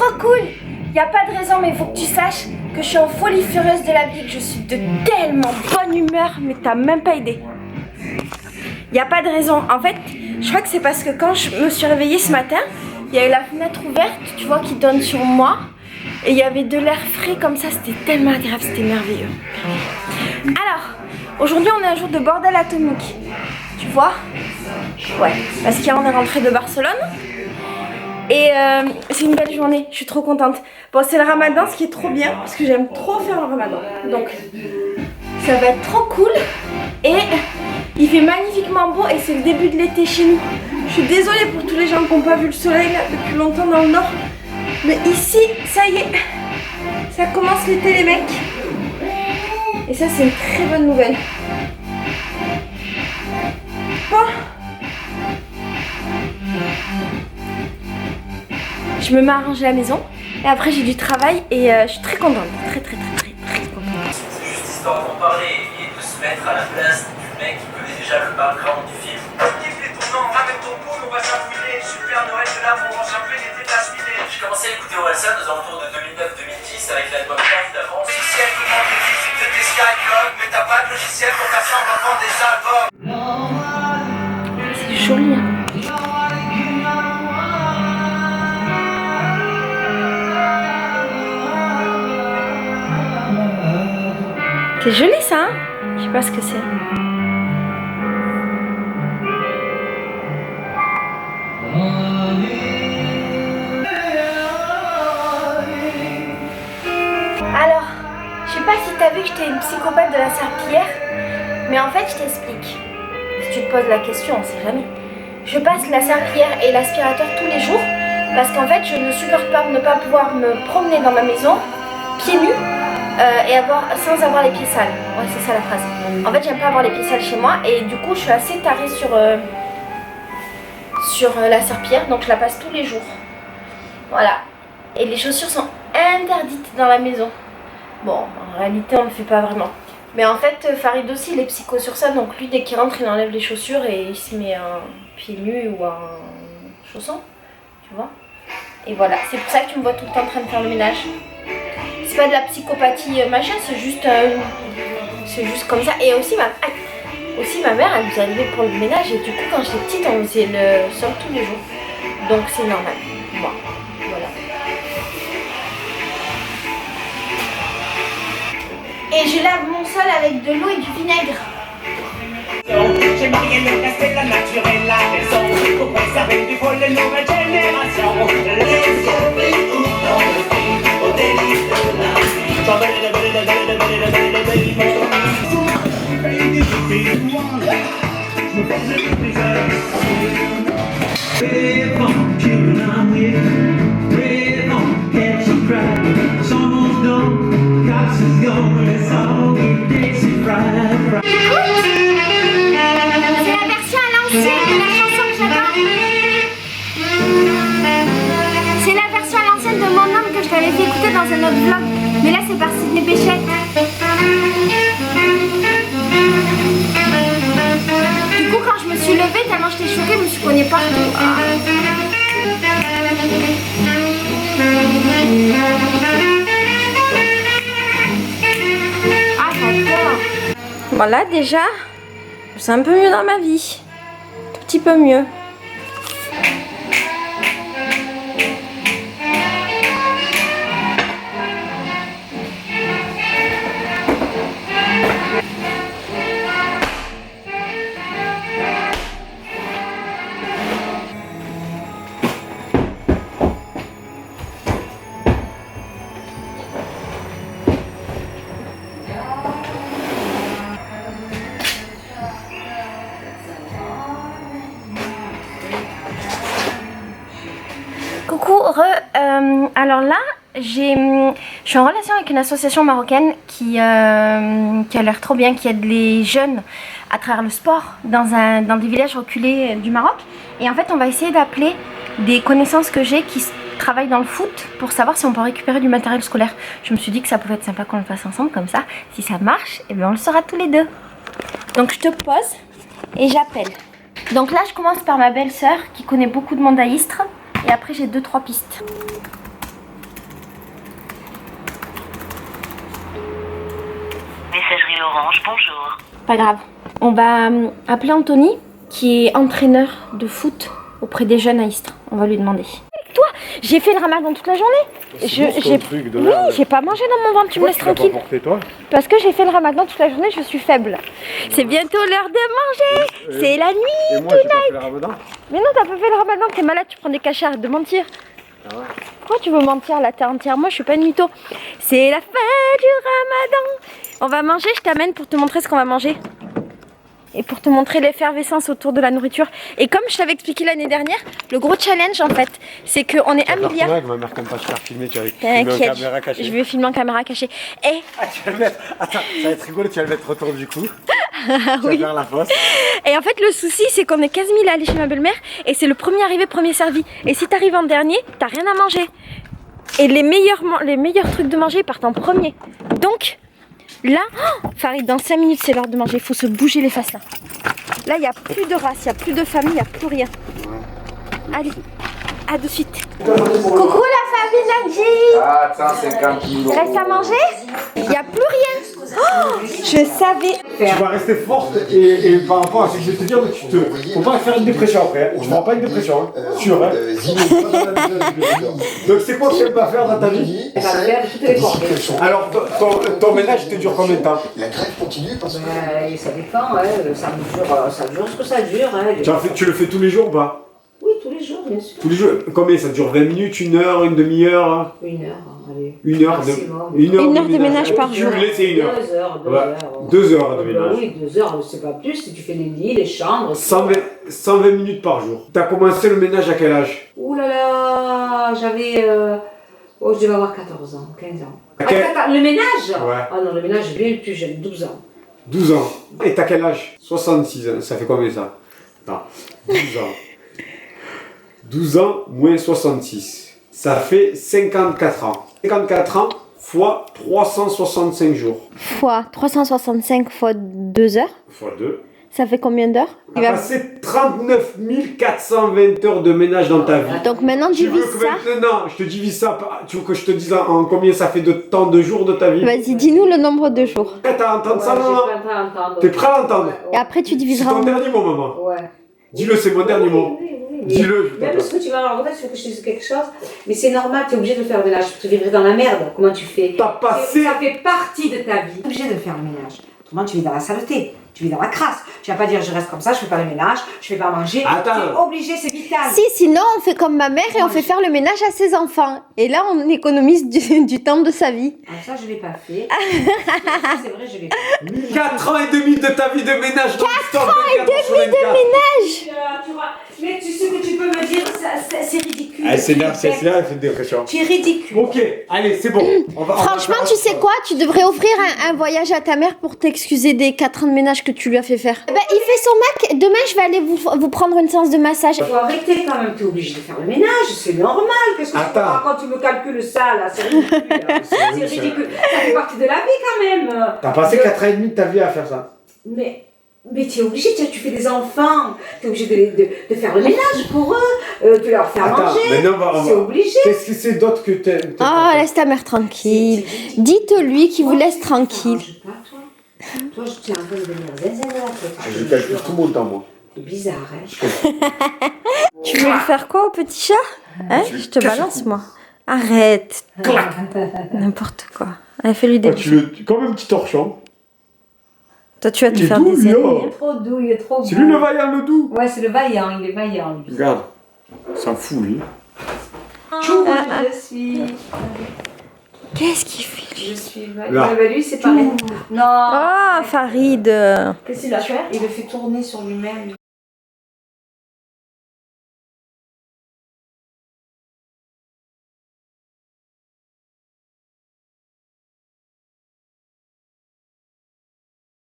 trop cool. Y a pas de raison, mais il faut que tu saches que je suis en folie furieuse de la vie, que je suis de tellement bonne humeur, mais t'as même pas idée. Y a pas de raison. En fait, je crois que c'est parce que quand je me suis réveillée ce matin, il y a eu la fenêtre ouverte, tu vois, qui donne sur moi. Et il y avait de l'air frais comme ça, c'était tellement agréable, c'était merveilleux. Alors, aujourd'hui on est un jour de bordel atomique. Tu vois? Ouais, parce qu'hier on est rentré de Barcelone. Et c'est une belle journée, je suis trop contente. Bon, c'est le ramadan, ce qui est trop bien, parce que j'aime trop faire le ramadan. Donc, ça va être trop cool. Et il fait magnifiquement beau et c'est le début de l'été chez nous. Je suis désolée pour tous les gens qui n'ont pas vu le soleil là, depuis longtemps dans le nord. Mais ici, ça y est, ça commence l'été les mecs. Et ça, c'est une très bonne nouvelle. Bon. Je me mets à ranger la maison et après j'ai du travail et je suis très contente, très contente. C'est juste histoire d'en parler et de se mettre à la place du mec qui connaît déjà le background du film. Kiffe les tournants, ramène ton pot, on va s'affouiller. Super Noël de l'amour, on un peu l'été d'acheminer. J'ai commencé à écouter Orelsan aux alentours de 2009-2010 avec l'album Cave d'avance. Logiciel, comment tu dis, c'est des Skyblog, mais t'as pas de logiciel pour faire semblant de vendre des albums. C'est joli hein. C'est joli ça, hein? Je sais pas ce que c'est. Alors, je sais pas si t'as vu que j'étais une psychopathe de la serpillière, mais en fait je t'explique. Si tu te poses la question, on sait jamais. Je passe la serpillière et l'aspirateur tous les jours parce qu'en fait je ne supporte pas ne pas pouvoir me promener dans ma maison pieds nus. Et sans avoir les pieds sales. Ouais, c'est ça la phrase. En fait, j'aime pas avoir les pieds sales chez moi et du coup, je suis assez tarée sur la serpillière, donc je la passe tous les jours. Voilà. Et les chaussures sont interdites dans la maison. Bon, en réalité, on le fait pas vraiment. Mais en fait, Farid aussi, il est psycho sur ça, donc lui, dès qu'il rentre, il enlève les chaussures et il se met un pied nu ou un chausson, tu vois. Et voilà, c'est pour ça que tu me vois tout le temps en train de faire le ménage. C'est pas de la psychopathie machin, c'est juste comme ça. Et aussi ma mère, elle nous a élevés pour le ménage et du coup quand j'étais petite on faisait le sol tous les jours. Donc c'est normal. Bon, voilà. Et je lave mon sol avec de l'eau et du vinaigre. J'ai marié le castel, la naturelle, la raison. Pour préserver du vol de nouvelle génération. Au délice de la vie. C'est la version à l'ancienne de Mon Homme que je t'avais fait écouter dans un autre vlog. Mais là c'est par Sidney Bechet. Du coup quand je me suis levée, tellement j'étais choquée, je me suis cognée partout. Ah j'adore. Bon là déjà, c'est un peu mieux dans ma vie. Un petit peu mieux. Coucou, alors là, je suis en relation avec une association marocaine qui a l'air trop bien, qui aide les jeunes à travers le sport dans des villages reculés du Maroc. Et en fait, on va essayer d'appeler des connaissances que j'ai qui travaillent dans le foot pour savoir si on peut récupérer du matériel scolaire. Je me suis dit que ça pouvait être sympa qu'on le fasse ensemble, comme ça, si ça marche, et bien on le saura tous les deux. Donc je te pose et j'appelle. Donc là, je commence par ma belle-sœur qui connaît beaucoup de monde à Istres. Et après j'ai 2-3 pistes. Messagerie Orange, bonjour. Pas grave. On va appeler Anthony, qui est entraîneur de foot auprès des jeunes à Istres. On va lui demander. Et toi, j'ai fait le ramadan toute la journée. J'ai pas mangé dans mon ventre, tu me laisses tranquille. Toi Parce que j'ai fait le ramadan toute la journée, je suis faible. C'est bientôt l'heure de manger. C'est la nuit. Et moi, j'ai pas fait le ramadan. Mais non, t'as pas fait le ramadan, t'es malade, tu prends des cachets, arrête de mentir. Ah ouais. Pourquoi tu veux mentir là, t'es entière? Moi je suis pas une mytho. C'est la fin du ramadan. On va manger, je t'amène pour te montrer ce qu'on va manger. Et pour te montrer l'effervescence autour de la nourriture. Et comme je t'avais expliqué l'année dernière, le gros challenge en fait, c'est qu'on est 1 milliard. Avec ma mère comme pas se faire filmer, tu vas filmer en caméra cachée. Je vais filmer en caméra cachée. Et ah, tu vas le mettre. Attends, ça va être rigolo, tu vas le mettre autour du cou. ah, Tu vas faire la fosse. Et en fait le souci c'est qu'on est 15 000 à aller chez ma belle-mère et c'est le premier arrivé, premier servi. Et si t'arrives en dernier, t'as rien à manger. Et les meilleurs trucs de manger ils partent en premier. Donc là, oh, Farid, dans 5 minutes c'est l'heure de manger, il faut se bouger les faces là. Là il n'y a plus de race, il n'y a plus de famille, il n'y a plus rien. Allez, à de suite. Coucou la famille Nadji. Ah, 150 kilos. Reste à manger? Il n'y a plus rien. Oh, je savais. Tu vas rester forte et par rapport à ce que je vais te dire, faut pas faire une dépression après. Tu ne prends pas une dépression, hein. Sûr, hein. Donc c'est quoi que tu n'aimes pas faire dans ta vie? Alors ton ménage te dure combien de temps? La grève continue parce que... Ça dépend, ouais. Ça dure ce que ça dure. Hein. Tu le fais tous les jours ou pas? Oui, tous les jours, bien sûr. Tous les jours? Combien ça dure? 20 minutes, 1 heure, une demi-heure? 1 heure, allez. 1 heure de ménage par jour. C'est 1 heure. 2 heures. 2 heures de ménage. Oui, 2 heures, c'est pas plus si tu fais les lits, les chambres. 120 minutes par jour. T'as commencé le ménage à quel âge? Ouh là là, j'avais... je devais avoir 14 ans, 15 ans. Le ménage? Ouais. Ah non, le ménage, bien plus jeune, 12 ans. 12 ans. Et t'as quel âge? 66 ans. Ça fait combien ça? Non, 12 ans. 12 ans moins 66. Ça fait 54 ans. 54 ans fois 365 jours. Fois 365 fois 2 heures. Fois 2. Ça fait combien d'heures? Tu as passé 39 420 heures de ménage dans ta vie. Donc maintenant Tu veux divise que ça. maintenant, je te divise ça. Tu veux que je te dise en combien ça fait de temps de jours de ta vie? Vas-y, dis-nous le nombre de jours. Prêt à entendre ça, maman? T'es prêt à entendre? Et après tu C'est diviseras ton en... dernier mot, maman. Ouais. Dis-le, c'est mon dernier mot. Oui. Dis-le. Même ce que tu vas avoir en tête, tu veux que je te dise quelque chose, mais c'est normal, tu es obligé de faire le ménage. Tu vivrais dans la merde, comment tu fais? T'as passé. Ça fait partie de ta vie. Tu es obligé de faire le ménage. Autrement, tu vis dans la saleté, tu vis dans la crasse. Tu vas pas dire je reste comme ça, je fais pas le ménage, je fais pas manger. Attends. Tu es obligé, c'est vital. Si, sinon on fait comme ma mère et on fait faire le ménage à ses enfants. Et là on économise du temps de sa vie. Ah, ça, je l'ai pas fait. C'est vrai, je l'ai pas fait. 4 ans et demi de ta vie de ménage. 4 ans et demi de ménage. Mais tu sais que tu peux me dire, c'est ridicule. Elle s'énerve, elle fait une dépression. Tu es ridicule. Ok, allez, c'est bon. Franchement, tu sais quoi? Tu devrais offrir un voyage à ta mère pour t'excuser des 4 ans de ménage que tu lui as fait faire. Ben, il fait son Mac. Demain, je vais aller vous prendre une séance de massage. Il faut arrêter quand même, tu es obligé de faire le ménage, c'est normal. Qu'est-ce que tu fais quand tu me calcules ça là? C'est ridicule. C'est ridicule. Ça fait partie de la vie quand même. T'as passé 4 ans et demi de ta vie à faire ça. Mais tu es obligé, tu fais des enfants, tu es obligé de faire le ménage pour eux, de leur faire manger. C'est obligé. Qu'est-ce que c'est d'autre que t'aimes? Oh, laisse ta mère tranquille. Dites-lui qu'il vous laisse tranquille. Toi, je tiens en train de devenir zinzin de la tête. Je calcule tout mon temps, moi. C'est bizarre, hein. Tu veux lui faire quoi au petit chat? Hein? Je te balance, moi. Arrête. N'importe quoi. Allez, fais-lui des bisous. Comme un petit torchon. Toi, tu vas te faire doux, des là. ennemis. Il est trop doux, il est trop beau. C'est lui le vaillant, le doux. Ouais, c'est le vaillant, il est vaillant, lui. Regarde, s'en fout, lui. Je suis... Qu'est-ce qu'il fait? Je suis Là. vaillant. Bah, lui, c'est pareil. Non. Oh, Farid. Qu'est-ce qu'il a fait? Il le fait tourner sur lui-même.